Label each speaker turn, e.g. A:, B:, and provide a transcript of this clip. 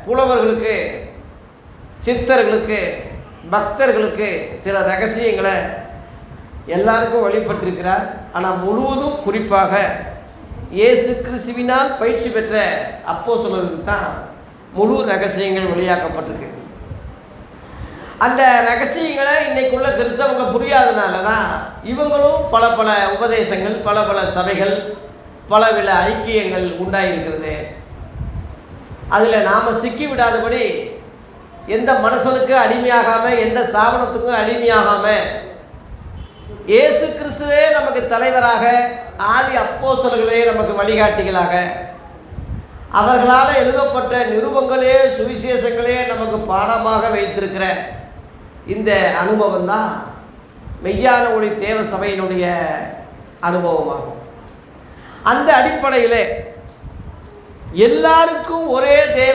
A: புலவர்களுக்கு, சித்தர்களுக்கு, பக்தர்களுக்கு சில ரகசியங்களை எல்லாருக்கும் வெளிப்படுத்தியிருக்கிறார். ஆனால் முழுவதும் குறிப்பாக இயேசு கிறிஸ்துவினால் பயிற்சி பெற்ற அப்போஸ்தலர்களுக்கு தான் முழு ரகசியங்கள் வெளியாக்கப்பட்டிருக்கு. அந்த ரகசியங்களை இன்னைக்குள்ள கிறிஸ்தவங்க புரியாதனால தான் இவங்களும் பல பல உபதேசங்கள், பல பல சபைகள், பல பல ஐக்கியங்கள் உண்டாயிருக்கிறது. அதில் நாம் சிக்கி விடாதபடி எந்த மனுஷனுக்கு அடிமையாகாமல், எந்த ஸ்தாபனத்துக்கும் அடிமையாகாமல், இயேசு கிறிஸ்துவே நமக்கு தலைவராக, ஆதி அப்போஸ்தலர்களே நமக்கு வழிகாட்டிகளாக, அவர்களால் எழுதப்பட்ட நிருபங்களே, சுவிசேஷங்களே நமக்கு பாடமாக வைத்திருக்கிற இந்த அனுபவம் தான் மெய்யான ஒளி தேவ சபையினுடைய அனுபவமாகும். அந்த அடிப்படையில் எல்லாருக்கும் ஒரே தேவ